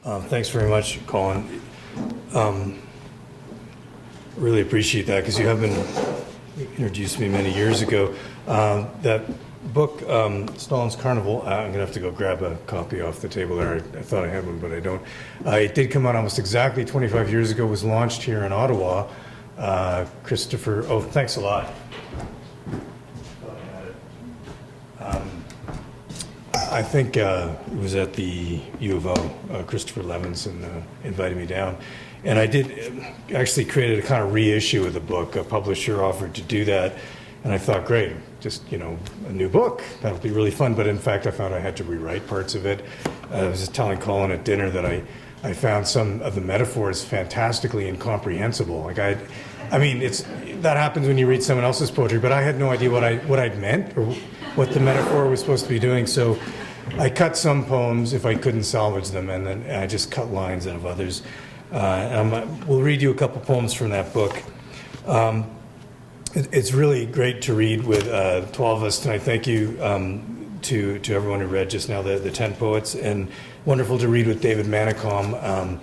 Thanks very much, Colin. Really appreciate that because you have been introduced me many years ago. That book, Stalin's Carnival, I'm going to have to go grab a copy off the table there. I thought I had one, but I don't. It did come out almost exactly 25 years ago, was launched here in Ottawa. Christopher, thanks a lot. I think it was at the U of O. Christopher Levinson invited me down. And I did actually created a kind of reissue of the book. A publisher offered to do that. And I thought, great, just, a new book. That'll be really fun. But in fact, I found I had to rewrite parts of it. I was just telling Colin at dinner that I found some of the metaphors fantastically incomprehensible. Like that happens when you read someone else's poetry, but I had no idea what I'd meant or what the metaphor was supposed to be doing. So I cut some poems if I couldn't salvage them, and then I just cut lines out of others. We'll read you a couple poems from that book. It's really great to read with 12 of us tonight. Thank you to everyone who read just now, the 10 poets, and wonderful to read with David Manicom.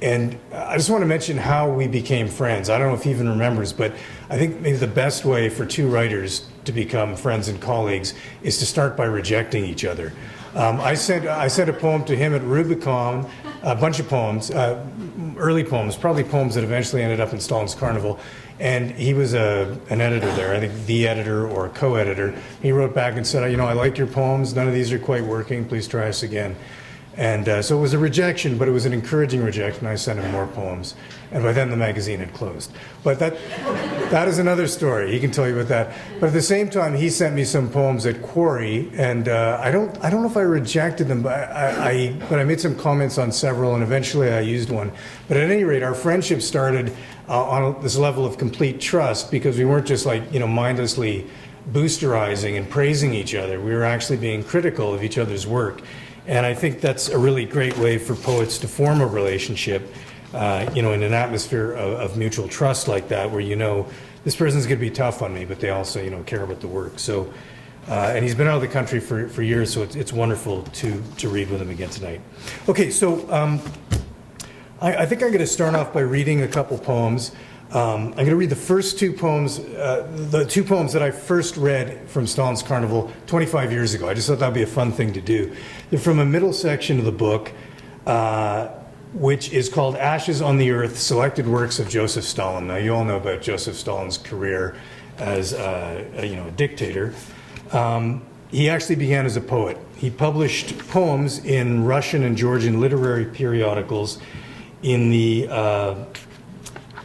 And I just want to mention how we became friends. I don't know if he even remembers, but I think maybe the best way for two writers to become friends and colleagues is to start by rejecting each other. I sent a poem to him at Rubicon, a bunch of poems, early poems, probably poems that eventually ended up in Stalin's Carnival. And he was an editor there, I think the editor or co-editor. He wrote back and said, I like your poems. None of these are quite working. Please try us again. And so it was a rejection, but it was an encouraging rejection. I sent him more poems. And by then the magazine had closed. But that is another story. He can tell you about that. But at the same time, he sent me some poems at Quarry. And I don't know if I rejected them, but I made some comments on several, and eventually I used one. But at any rate, our friendship started on this level of complete trust, because we weren't just mindlessly boosterizing and praising each other. We were actually being critical of each other's work. And I think that's a really great way for poets to form a relationship, in an atmosphere of mutual trust like that, where this person's going to be tough on me, but they also care about the work. So, and he's been out of the country for years, so it's wonderful to read with him again tonight. Okay, so I think I'm going to start off by reading a couple poems. I'm going to read the first two poems, the two poems that I first read from Stalin's Carnival 25 years ago. I just thought that would be a fun thing to do. They're from a middle section of the book, which is called Ashes on the Earth, Selected Works of Joseph Stalin. Now, you all know about Joseph Stalin's career as a dictator. He actually began as a poet. He published poems in Russian and Georgian literary periodicals in the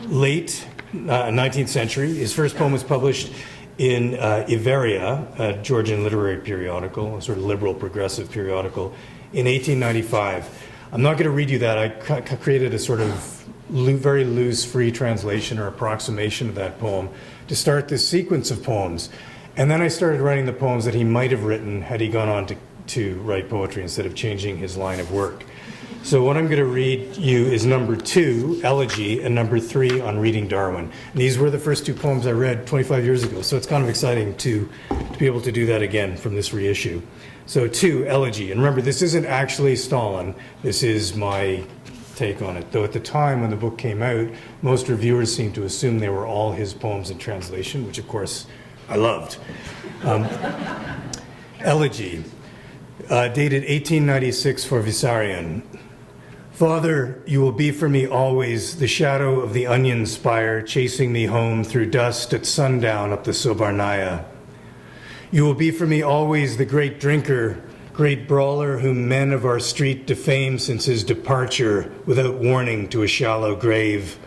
late 19th century. His first poem was published in Iveria, a Georgian literary periodical, a sort of liberal progressive periodical, in 1895. I'm not going to read you that. I created a sort of very loose, free translation or approximation of that poem to start this sequence of poems. And then I started writing the poems that he might have written had he gone on to write poetry instead of changing his line of work. So what I'm going to read you is number 2, Elegy, and number 3, On Reading Darwin. And these were the first two poems I read 25 years ago, so it's kind of exciting to be able to do that again from this reissue. So 2, Elegy. And remember, this isn't actually Stalin. This is my take on it. Though at the time when the book came out, most reviewers seemed to assume they were all his poems in translation, which of course I loved. Elegy, dated 1896 for Vissarion. Father, you will be for me always the shadow of the onion spire chasing me home through dust at sundown up the Sobarnaya. You will be for me always the great drinker, great brawler whom men of our street defame since his departure without warning to a shallow grave.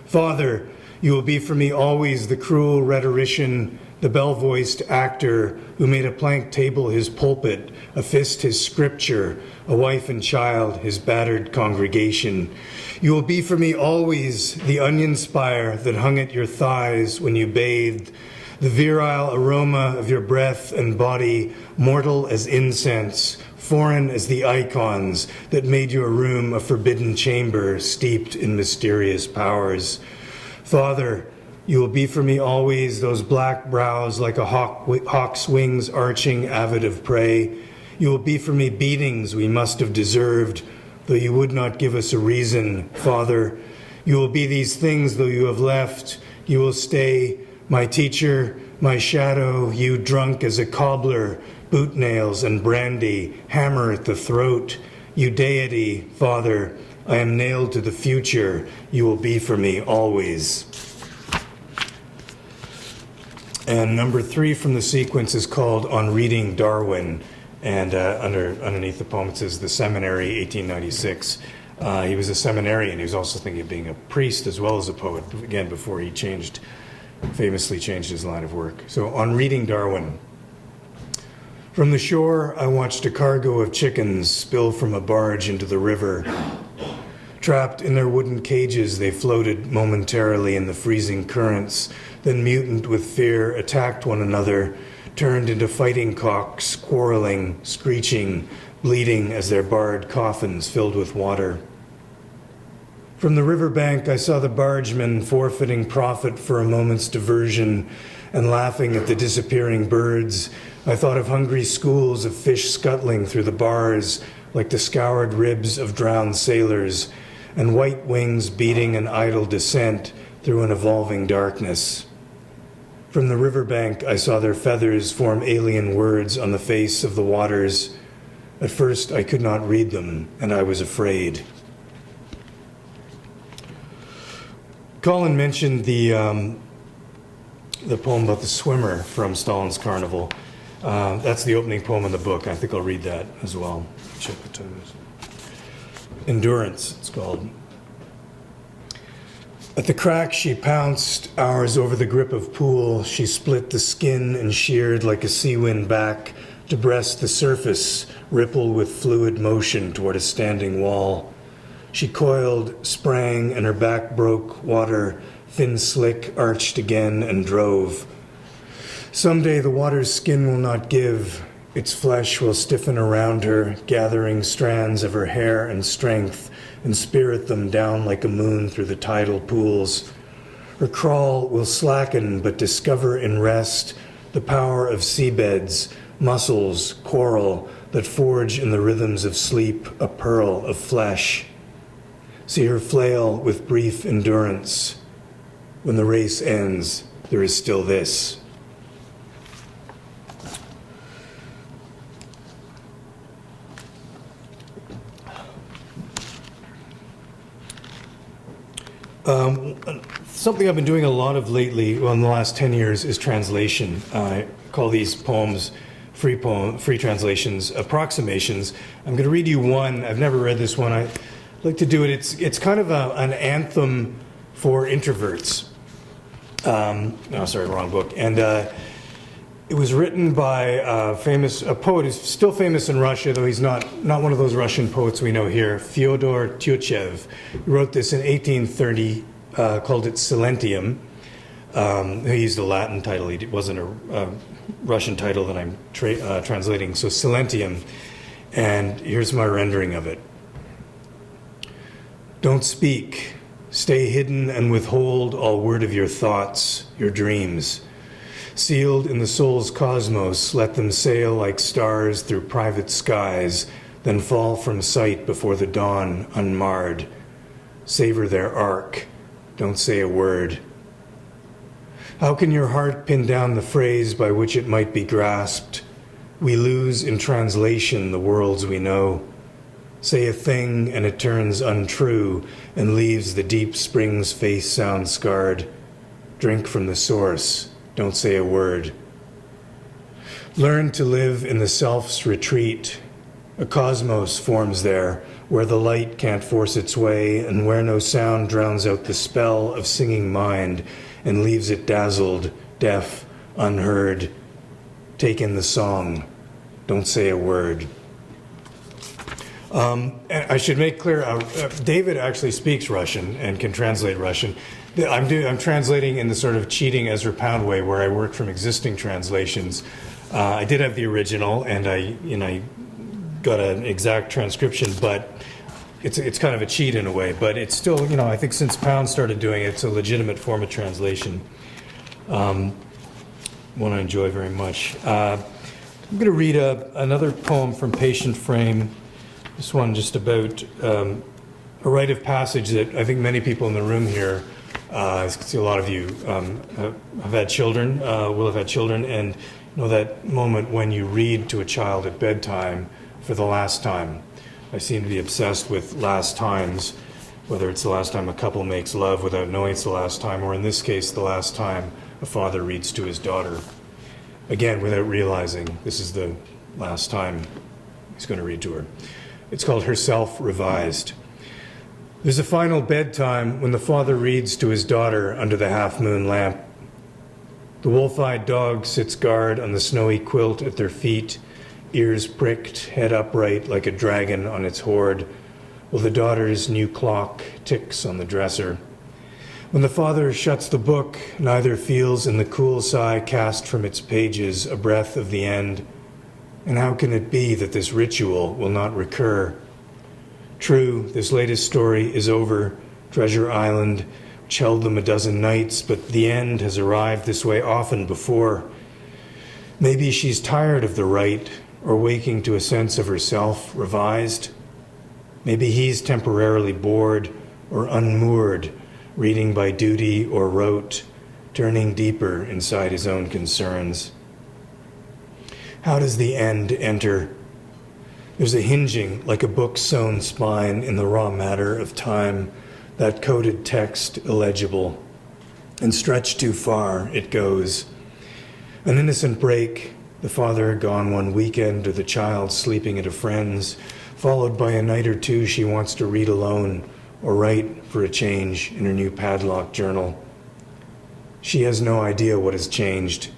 Father, you will be for me always the cruel rhetorician, the bell-voiced actor who made a plank table his pulpit, a fist his scripture, a wife and child his battered congregation. You will be for me always the onion spire that hung at your thighs when you bathed, the virile aroma of your breath and body, mortal as incense, foreign as the icons that made your room a forbidden chamber steeped in mysterious powers. Father, you will be for me always those black brows like a hawk's wings arching, avid of prey. You will be for me beatings we must have deserved, though you would not give us a reason. Father, you will be these things, though you have left. You will stay, my teacher, my shadow, you drunk as a cobbler, boot nails and brandy, hammer at the throat. You deity, Father, I am nailed to the future. You will be for me always. And number 3 from the sequence is called On Reading Darwin. And underneath the poem it says, The Seminary, 1896. He was a seminarian. He was also thinking of being a priest as well as a poet, again, before he famously changed his line of work. So, On Reading Darwin. From the shore, I watched a cargo of chickens spill from a barge into the river. Trapped in their wooden cages, they floated momentarily in the freezing currents, then, mutant with fear, attacked one another, turned into fighting cocks, quarreling, screeching, bleeding as their barred coffins filled with water. From the riverbank, I saw the bargemen forfeiting profit for a moment's diversion and laughing at the disappearing birds. I thought of hungry schools of fish scuttling through the bars like the scoured ribs of drowned sailors, and white wings beating an idle descent through an evolving darkness. From the riverbank, I saw their feathers form alien words on the face of the waters. At first, I could not read them, and I was afraid. Colin mentioned the poem about the swimmer from Stalin's Carnival. That's the opening poem in the book. I think I'll read that as well. Check what time it is. Endurance, it's called. At the crack she pounced, hours over the grip of pool. She split the skin and sheared like a sea wind back to breast the surface, ripple with fluid motion toward a standing wall. She coiled, sprang, and her back broke water, fin slick, arched again, and drove. Someday the water's skin will not give. Its flesh will stiffen around her, gathering strands of her hair and strength, and spirit them down like a moon through the tidal pools. Her crawl will slacken, but discover in rest the power of seabeds, muscles, coral, that forge in the rhythms of sleep a pearl of flesh. See her flail with brief endurance. When the race ends, there is still this. Something I've been doing a lot of lately, well, in the last 10 years, is translation. I call these poems free translations, approximations. I'm going to read you one. I've never read this one. I like to do it. It's kind of an anthem for introverts. Wrong book. And it was written by a poet who's still famous in Russia, though he's not one of those Russian poets we know here, Fyodor Tyutchev. He wrote this in 1830, called it Silentium. He used a Latin title. It wasn't a Russian title that I'm translating. So Silentium. And here's my rendering of it. Don't speak. Stay hidden and withhold all word of your thoughts, your dreams. Sealed in the soul's cosmos, let them sail like stars through private skies, then fall from sight before the dawn unmarred. Savor their arc. Don't say a word. How can your heart pin down the phrase by which it might be grasped? We lose in translation the worlds we know. Say a thing and it turns untrue and leaves the deep spring's face sound scarred. Drink from the source. Don't say a word. Learn to live in the self's retreat. A cosmos forms there, where the light can't force its way and where no sound drowns out the spell of singing mind and leaves it dazzled, deaf, unheard. Take in the song. Don't say a word. And I should make clear, David actually speaks Russian and can translate Russian. I'm translating in the sort of cheating Ezra Pound way, where I work from existing translations. I did have the original, and I got an exact transcription, but it's kind of a cheat in a way. But it's still, I think since Pound started doing it, it's a legitimate form of translation. One I enjoy very much. I'm going to read another poem from Patient Frame. This one just about a rite of passage that I think many people in the room here, I see a lot of you have had children, will have had children, and know that moment when you read to a child at bedtime for the last time. I seem to be obsessed with last times, whether it's the last time a couple makes love without knowing it's the last time, or in this case, the last time a father reads to his daughter. Again, without realizing this is the last time he's going to read to her. It's called Herself Revised. There's a final bedtime when the father reads to his daughter under the half-moon lamp. The wolf-eyed dog sits guard on the snowy quilt at their feet, ears pricked, head upright like a dragon on its hoard, while the daughter's new clock ticks on the dresser. When the father shuts the book, neither feels in the cool sigh cast from its pages a breath of the end. And how can it be that this ritual will not recur? True, this latest story is over, Treasure Island, which held them a dozen nights, but the end has arrived this way often before. Maybe she's tired of the rite, or waking to a sense of herself revised. Maybe he's temporarily bored or unmoored, reading by duty or rote, turning deeper inside his own concerns. How does the end enter? There's a hinging like a book-sewn spine in the raw matter of time, that coded text illegible. And stretched too far, it goes. An innocent break, the father gone one weekend or the child sleeping at a friend's, followed by a night or two she wants to read alone or write for a change in her new padlock journal. She has no idea what has changed.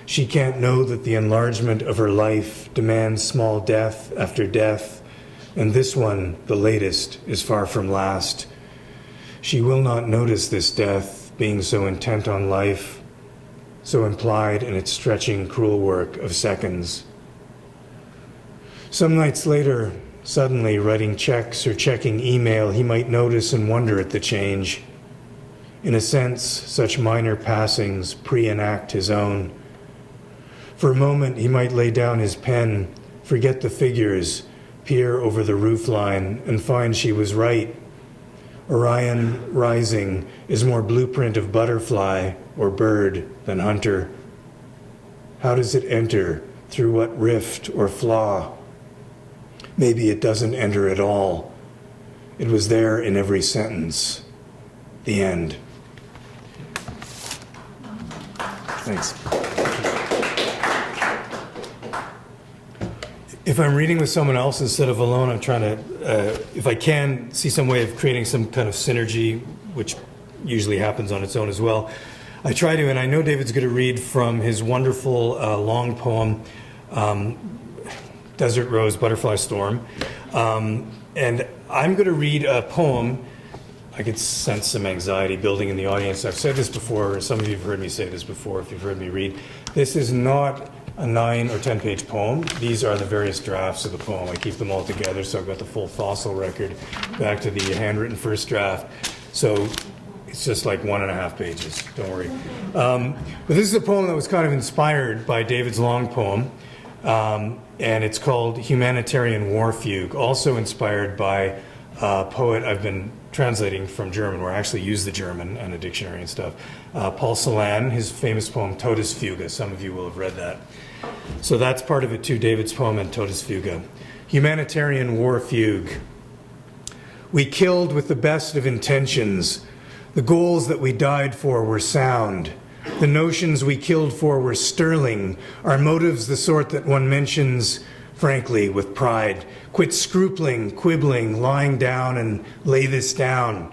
She can't know that the enlargement of her life demands small death after death, and this one, the latest, is far from last. She will not notice this death, being so intent on life, so implied in its stretching, cruel work of seconds. Some nights later, suddenly writing checks or checking email, he might notice and wonder at the change. In a sense, such minor passings pre-enact his own. For a moment, he might lay down his pen, forget the figures, peer over the roofline, and find she was right. Orion rising is more blueprint of butterfly or bird than hunter. How does it enter? Through what rift or flaw? Maybe it doesn't enter at all. It was there in every sentence. The end. Thanks. If I'm reading with someone else instead of alone, I'm trying to, if I can, see some way of creating some kind of synergy, which usually happens on its own as well. I try to, and I know David's going to read from his wonderful long poem, Desert Rose, Butterfly Storm. And I'm going to read a poem. I could sense some anxiety building in the audience. I've said this before. Some of you have heard me say this before if you've heard me read. This is not a 9 or 10 page poem. These are the various drafts of the poem. I keep them all together, so I've got the full fossil record back to the handwritten first draft. So it's just like 1.5 pages, don't worry. But this is a poem that was kind of inspired by David's long poem, and it's called Humanitarian War Fugue, also inspired by a poet I've been translating from German, where I actually use the German and a dictionary and stuff. Paul Celan, his famous poem Todesfuge. Some of you will have read that. So that's part of it too, David's poem and Todesfuge. Humanitarian War Fugue. We killed with the best of intentions. The goals that we died for were sound. The notions we killed for were sterling. Our motives the sort that one mentions, frankly, with pride. Quit scrupling, quibbling, lying down and lay this down.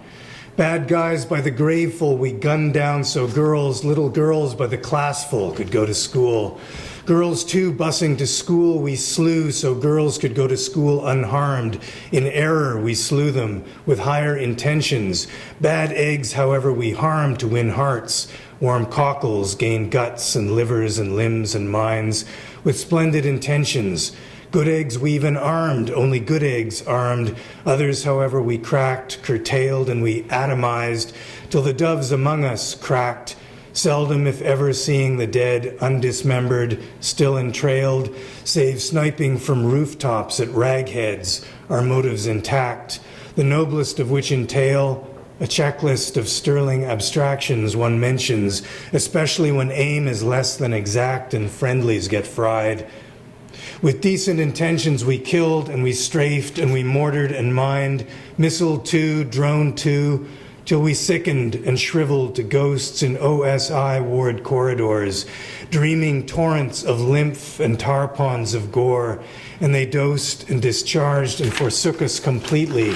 Bad guys by the graveful we gunned down so girls, little girls by the classful could go to school. Girls too busing to school we slew so girls could go to school unharmed. In error we slew them with higher intentions. Bad eggs, however, we harmed to win hearts. Warm cockles gain guts and livers and limbs and minds with splendid intentions. Good eggs we even armed, only good eggs armed. Others, however, we cracked, curtailed, and we atomized, till the doves among us cracked, seldom if ever seeing the dead undismembered, still entrailed, save sniping from rooftops at ragheads, our motives intact, the noblest of which entail a checklist of sterling abstractions one mentions, especially when aim is less than exact and friendlies get fried. With decent intentions we killed and we strafed and we mortared and mined, missile too, drone too, till we sickened and shriveled to ghosts in OSI ward corridors, dreaming torrents of lymph and tar ponds of gore, and they dosed and discharged and forsook us completely.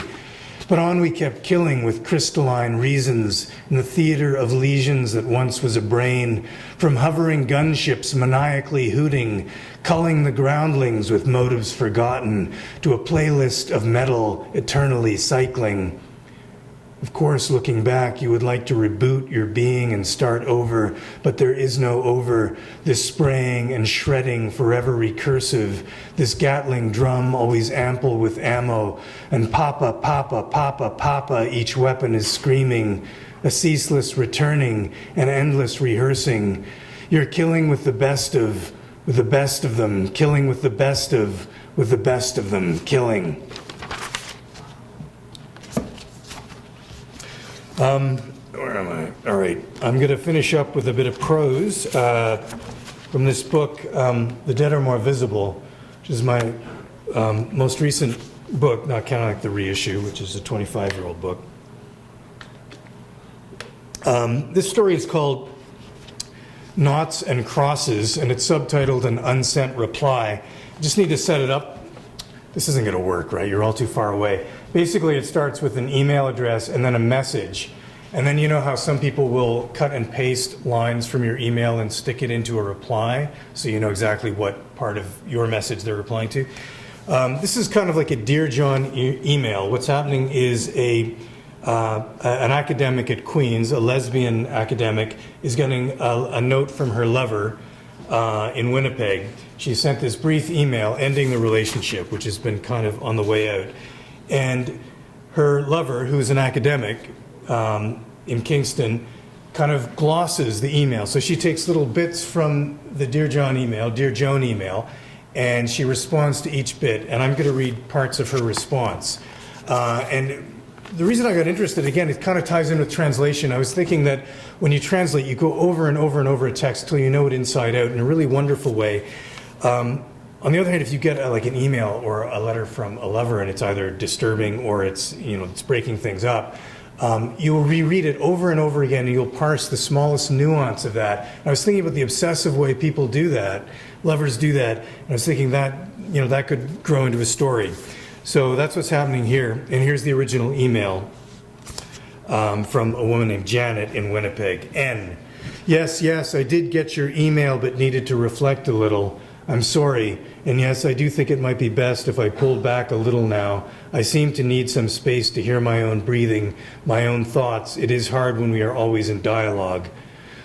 But on we kept killing with crystalline reasons in the theater of lesions that once was a brain, from hovering gunships maniacally hooting, culling the groundlings with motives forgotten, to a playlist of metal eternally cycling. Of course, looking back, you would like to reboot your being and start over, but there is no over. This spraying and shredding forever recursive, this Gatling drum always ample with ammo, and papa, papa, papa, papa, each weapon is screaming, a ceaseless returning, an endless rehearsing. You're killing with the best of them, killing with the best of them, killing. Where am I? All right. I'm going to finish up with a bit of prose from this book, The Dead Are More Visible, which is my most recent book, not counting like the reissue, which is a 25-year-old book. This story is called Knots and Crosses, and it's subtitled An Unsent Reply. I just need to set it up. This isn't going to work, right? You're all too far away. Basically, it starts with an email address and then a message. And then you know how some people will cut and paste lines from your email and stick it into a reply, so you know exactly what part of your message they're replying to. This is kind of like a Dear John email. What's happening is an academic at Queen's, a lesbian academic, is getting a note from her lover in Winnipeg. She sent this brief email ending the relationship, which has been kind of on the way out. And her lover, who's an academic in Kingston, kind of glosses the email. So she takes little bits from the Dear John email, and she responds to each bit. And I'm going to read parts of her response. And the reason I got interested, again, it kind of ties in with translation. I was thinking that when you translate, you go over and over and over a text till you know it inside out in a really wonderful way. On the other hand, if you get like an email or a letter from a lover and it's either disturbing or it's breaking things up, you'll reread it over and over again and you'll parse the smallest nuance of that. And I was thinking about the obsessive way people do that, lovers do that, and I was thinking that, that could grow into a story. So that's what's happening here. And here's the original email from a woman named Janet in Winnipeg. N. Yes, I did get your email but needed to reflect a little. I'm sorry, and yes, I do think it might be best if I pulled back a little now. I seem to need some space to hear my own breathing, my own thoughts. It is hard when we are always in dialogue.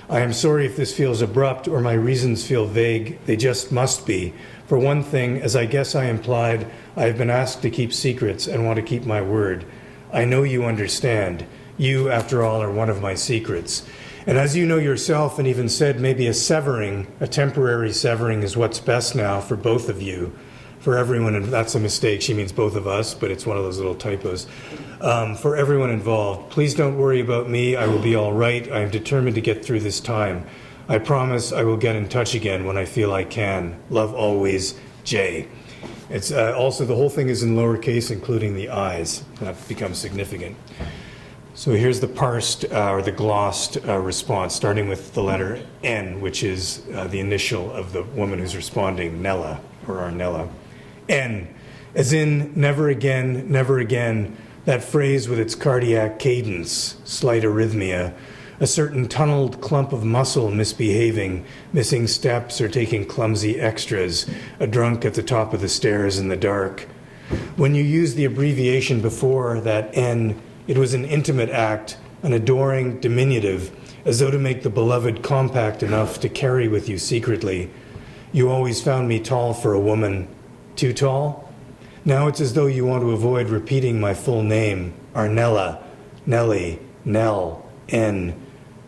I am sorry if this feels abrupt or my reasons feel vague. They just must be. For one thing, as I guess I implied, I have been asked to keep secrets and want to keep my word. I know you understand. You, after all, are one of my secrets. And as you know yourself and even said, maybe a temporary severing is what's best now for both of you, for everyone, and that's a mistake, she means both of us, but it's one of those little typos, for everyone involved. Please don't worry about me, I will be all right. I am determined to get through this time. I promise I will get in touch again when I feel I can. Love always, Jay. It's also, the whole thing is in lowercase, including the I's. That becomes significant. So here's the parsed or the glossed response, starting with the letter N, which is the initial of the woman who's responding, Nella, or Arnella. N, as in never again, that phrase with its cardiac cadence, slight arrhythmia, a certain tunneled clump of muscle misbehaving, missing steps or taking clumsy extras, a drunk at the top of the stairs in the dark. When you use the abbreviation before that N, it was an intimate act, an adoring diminutive, as though to make the beloved compact enough to carry with you secretly. You always found me tall for a woman. Too tall? Now it's as though you want to avoid repeating my full name, Arnella, Nellie, Nell, N.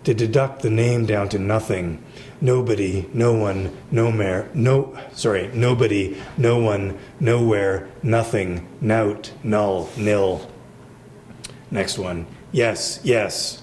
to deduct the name down to nothing. Nobody, no one, nowhere, nobody, no one, nowhere, nothing, nout, null, nil. Next one. Yes, yes.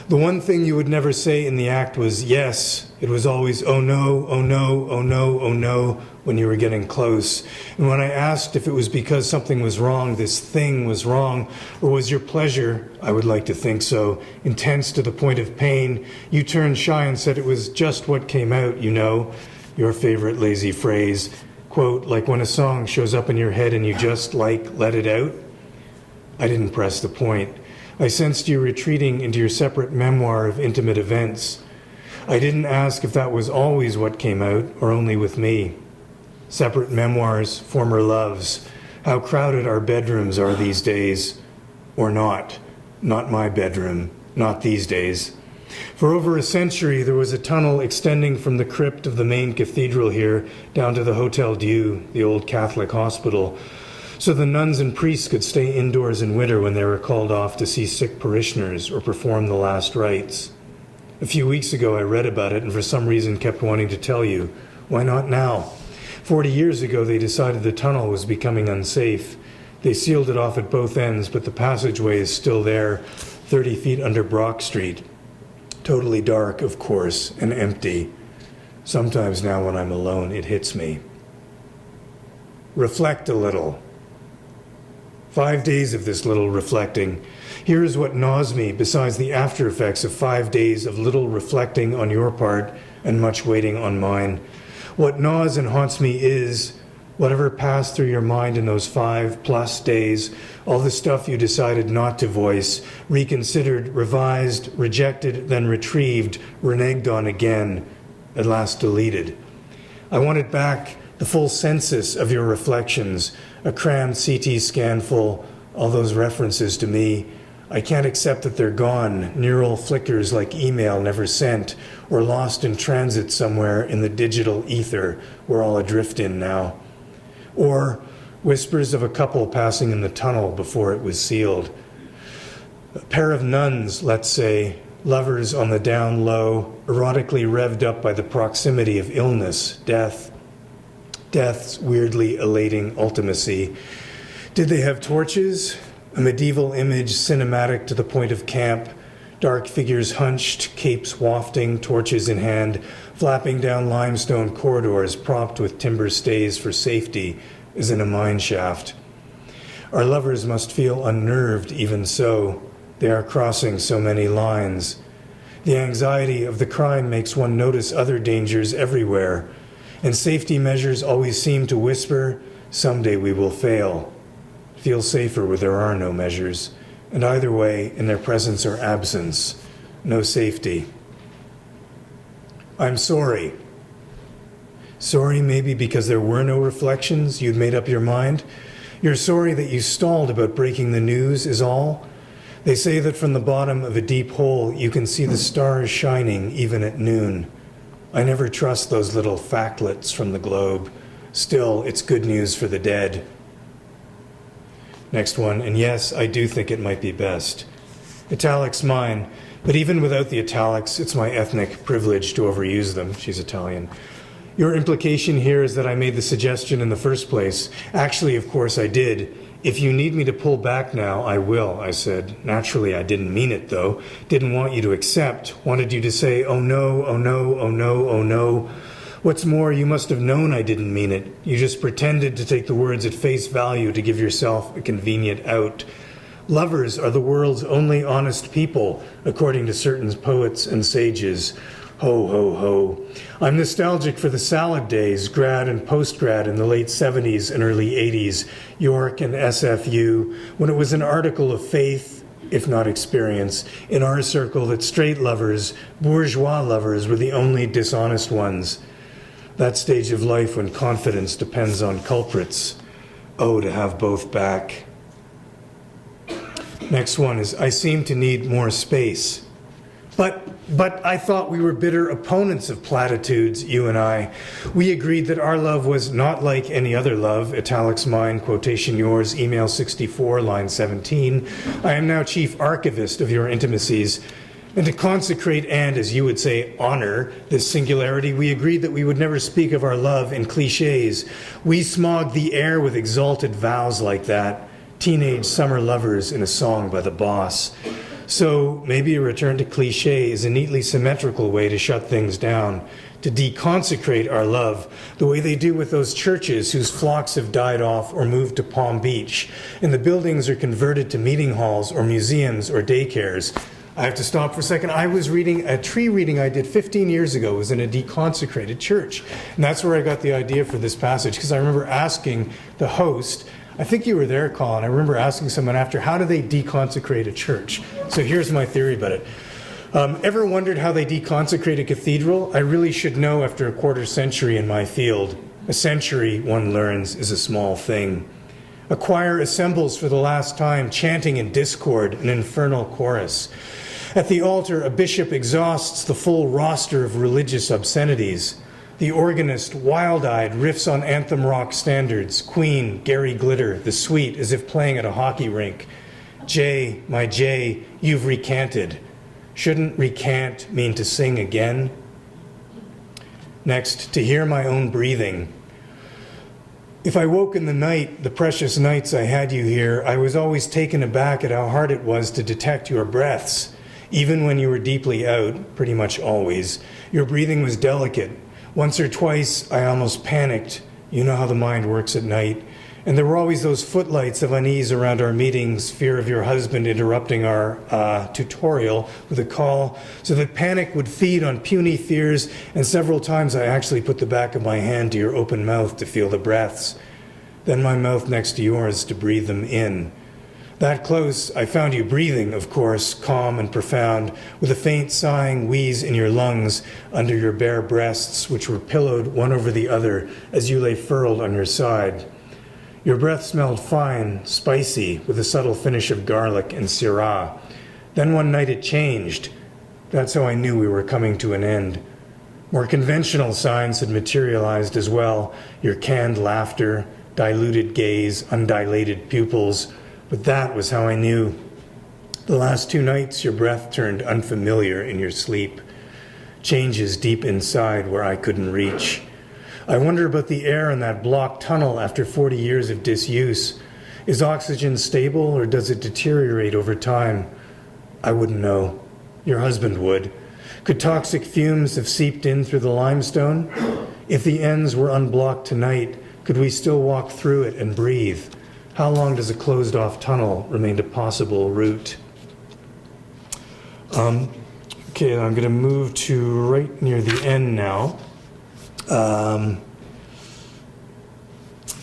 The one thing you would never say in the act was yes. It was always, oh no, oh no, oh no, oh no, when you were getting close. And when I asked if it was because something was wrong, this thing was wrong, or was your pleasure, I would like to think so, intense to the point of pain, you turned shy and said it was just what came out, you know, your favorite lazy phrase, quote, like when a song shows up in your head and you just let it out. I didn't press the point. I sensed you retreating into your separate memoir of intimate events. I didn't ask if that was always what came out, or only with me. Separate memoirs, former loves, how crowded our bedrooms are these days. Or not. Not my bedroom. Not these days. For over a century, there was a tunnel extending from the crypt of the main cathedral here down to the Hotel Dieu, the old Catholic hospital, so the nuns and priests could stay indoors in winter when they were called off to see sick parishioners or perform the last rites. A few weeks ago I read about it and for some reason kept wanting to tell you. Why not now? 40 years ago they decided the tunnel was becoming unsafe. They sealed it off at both ends, but the passageway is still there, 30 feet under Brock Street. Totally dark, of course, and empty. Sometimes now when I'm alone, it hits me. Reflect a little. 5 days of this little reflecting. Here is what gnaws me, besides the after effects of 5 days of little reflecting on your part and much waiting on mine. What gnaws and haunts me is whatever passed through your mind in those 5+ days, all the stuff you decided not to voice, reconsidered, revised, rejected, then retrieved, reneged on again, at last deleted. I wanted back the full census of your reflections, a crammed CT scan full, all those references to me. I can't accept that they're gone, neural flickers like email never sent, or lost in transit somewhere in the digital ether we're all adrift in now. Or whispers of a couple passing in the tunnel before it was sealed. A pair of nuns, let's say, lovers on the down low, erotically revved up by the proximity of illness, death's weirdly elating ultimacy. Did they have torches? A medieval image cinematic to the point of camp, dark figures hunched, capes wafting, torches in hand, flapping down limestone corridors propped with timber stays for safety, as in a mine shaft. Our lovers must feel unnerved even so. They are crossing so many lines. The anxiety of the crime makes one notice other dangers everywhere, and safety measures always seem to whisper, someday we will fail. Feel safer where there are no measures, and either way, in their presence or absence, no safety. I'm sorry. Sorry maybe because there were no reflections, you'd made up your mind. You're sorry that you stalled about breaking the news is all. They say that from the bottom of a deep hole you can see the stars shining even at noon. I never trust those little factlets from the globe. Still, it's good news for the dead. Next one, and yes, I do think it might be best. Italics mine, but even without the italics, it's my ethnic privilege to overuse them. She's Italian. Your implication here is that I made the suggestion in the first place. Actually, of course, I did. If you need me to pull back now, I will, I said. Naturally, I didn't mean it, though. Didn't want you to accept. Wanted you to say, oh no, oh no, oh no, oh no. What's more, you must have known I didn't mean it. You just pretended to take the words at face value to give yourself a convenient out. Lovers are the world's only honest people, according to certain poets and sages. Ho, ho, ho. I'm nostalgic for the salad days, grad and post-grad in the late 70s and early 80s, York and SFU, when it was an article of faith, if not experience, in our circle that straight lovers, bourgeois lovers, were the only dishonest ones. That stage of life when confidence depends on culprits. Oh, to have both back. Next one is, I seem to need more space. But I thought we were bitter opponents of platitudes, you and I. We agreed that our love was not like any other love, italics mine, quotation yours, email 64, line 17. I am now chief archivist of your intimacies. And to consecrate and, as you would say, honor this singularity, we agreed that we would never speak of our love in cliches. We smogged the air with exalted vows like that, teenage summer lovers in a song by the Boss. So maybe a return to cliche is a neatly symmetrical way to shut things down, to deconsecrate our love, the way they do with those churches whose flocks have died off or moved to Palm Beach, and the buildings are converted to meeting halls or museums or daycares. I have to stop for a second. I was reading a tree reading I did 15 years ago. It was in a deconsecrated church. And that's where I got the idea for this passage, because I remember asking the host, I think you were there, Colin, I remember asking someone after, how do they deconsecrate a church? So here's my theory about it. Ever wondered how they deconsecrate a cathedral? I really should know after a quarter century in my field. A century, one learns, is a small thing. A choir assembles for the last time, chanting in discord, an infernal chorus. At the altar, a bishop exhausts the full roster of religious obscenities. The organist, wild-eyed, riffs on anthem rock standards, Queen, Gary Glitter, the suite, as if playing at a hockey rink. Jay, my Jay, you've recanted. Shouldn't recant mean to sing again? Next, to hear my own breathing. If I woke in the night, the precious nights I had you here, I was always taken aback at how hard it was to detect your breaths. Even when you were deeply out, pretty much always, your breathing was delicate. Once or twice, I almost panicked. You know how the mind works at night. And there were always those footlights of unease around our meetings, fear of your husband interrupting our tutorial with a call, so that panic would feed on puny fears, and several times I actually put the back of my hand to your open mouth to feel the breaths, then my mouth next to yours to breathe them in. That close, I found you breathing, of course, calm and profound, with a faint sighing wheeze in your lungs under your bare breasts, which were pillowed one over the other as you lay furled on your side. Your breath smelled fine, spicy, with a subtle finish of garlic and syrah. Then one night it changed. That's how I knew we were coming to an end. More conventional signs had materialized as well, your canned laughter, diluted gaze, undilated pupils. But that was how I knew. The last 2 nights, your breath turned unfamiliar in your sleep. Changes deep inside where I couldn't reach. I wonder about the air in that blocked tunnel after 40 years of disuse. Is oxygen stable or does it deteriorate over time? I wouldn't know. Your husband would. Could toxic fumes have seeped in through the limestone? If the ends were unblocked tonight, could we still walk through it and breathe? How long does a closed-off tunnel remain a possible route? Okay, I'm going to move to right near the end now.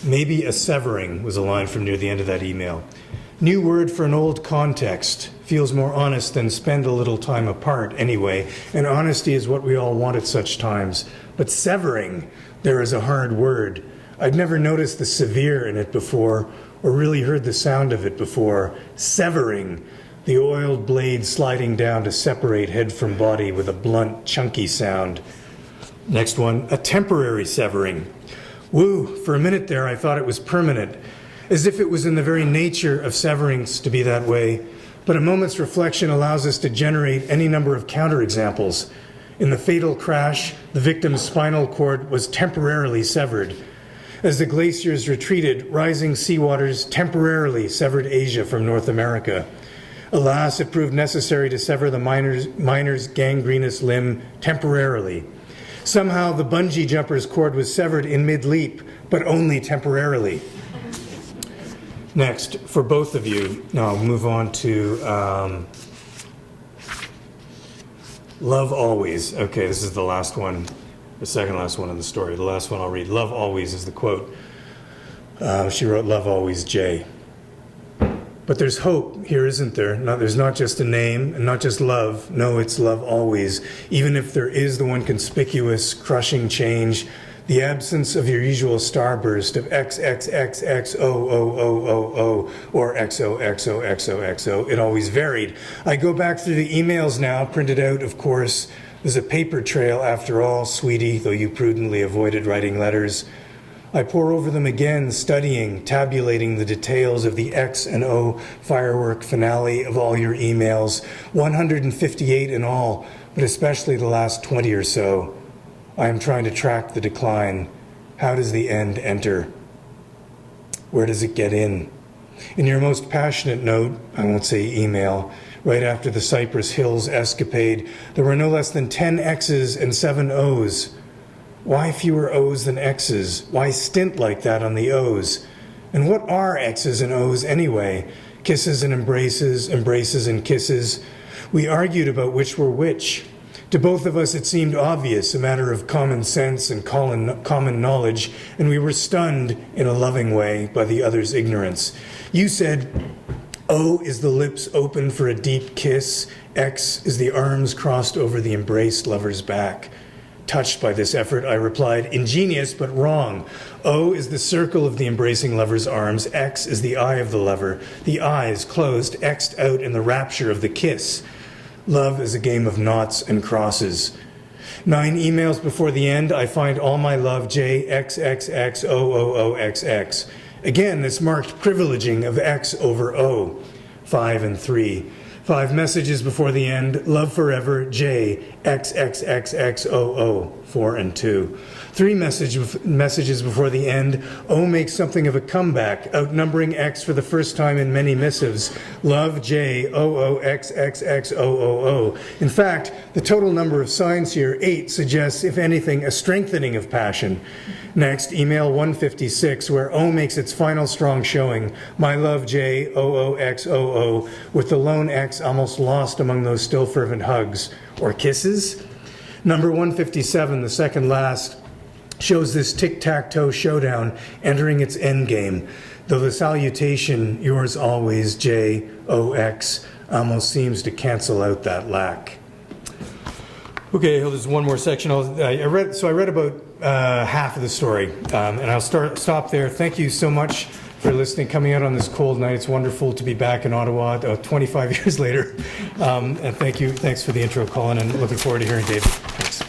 Maybe a severing was a line from near the end of that email. New word for an old context. Feels more honest than spend a little time apart anyway. And honesty is what we all want at such times. But severing, there is a hard word. I'd never noticed the severe in it before, or really heard the sound of it before. Severing, the oiled blade sliding down to separate head from body with a blunt, chunky sound. Next one, a temporary severing. Woo, for a minute there I thought it was permanent, as if it was in the very nature of severings to be that way. But a moment's reflection allows us to generate any number of counterexamples. In the fatal crash, the victim's spinal cord was temporarily severed. As the glaciers retreated, rising seawaters temporarily severed Asia from North America. Alas, it proved necessary to sever the miner's gangrenous limb temporarily. Somehow the bungee jumper's cord was severed in mid-leap, but only temporarily. Next, for both of you, now I'll move on to love always. Okay, this is the last one, the second last one in the story. The last one I'll read. Love always is the quote. She wrote, love always, Jay. But there's hope here, isn't there? There's not just a name and not just love. No, it's love always. Even if there is the one conspicuous, crushing change, the absence of your usual starburst of XXXXOOOOO or XOXOXOXO. It always varied. I go back through the emails now, printed out, of course. There's a paper trail after all, sweetie, though you prudently avoided writing letters. I pore over them again, studying, tabulating the details of the X and O firework finale of all your emails, 158 in all, but especially the last 20 or so. I am trying to track the decline. How does the end enter? Where does it get in? In your most passionate note, I won't say email, right after the Cypress Hills escapade, there were no less than 10 X's and 7 O's. Why fewer O's than X's? Why stint like that on the O's? And what are X's and O's anyway? Kisses and embraces, embraces and kisses. We argued about which were which. To both of us it seemed obvious, a matter of common sense and common knowledge, and we were stunned in a loving way by the other's ignorance. You said, O is the lips open for a deep kiss, X is the arms crossed over the embraced lover's back. Touched by this effort, I replied, ingenious but wrong. O is the circle of the embracing lover's arms, X is the eye of the lover, the eyes closed, X'd out in the rapture of the kiss. Love is a game of noughts and crosses. 9 emails before the end, I find all my love, JXXXOOOXX. Again, this marked privileging of X over O. 5 and 3. 5 messages before the end, love forever, JXXXXOO. 4 and 2. 3 messages before the end, O makes something of a comeback, outnumbering X for the first time in many missives. Love, JOOXXXOOO. In fact, the total number of signs here, 8, suggests, if anything, a strengthening of passion. Next, email 156, where O makes its final strong showing. My love, JOOXOO, with the lone X almost lost among those still fervent hugs. Or kisses? Number 157, the second last, shows this tic-tac-toe showdown entering its endgame, though the salutation, yours always, JOX, almost seems to cancel out that lack. Okay, there's one more section. I read about half of the story, and I'll stop there. Thank you so much for listening, coming out on this cold night. It's wonderful to be back in Ottawa 25 years later. And thanks for the intro, Colin, and looking forward to hearing David. Thanks.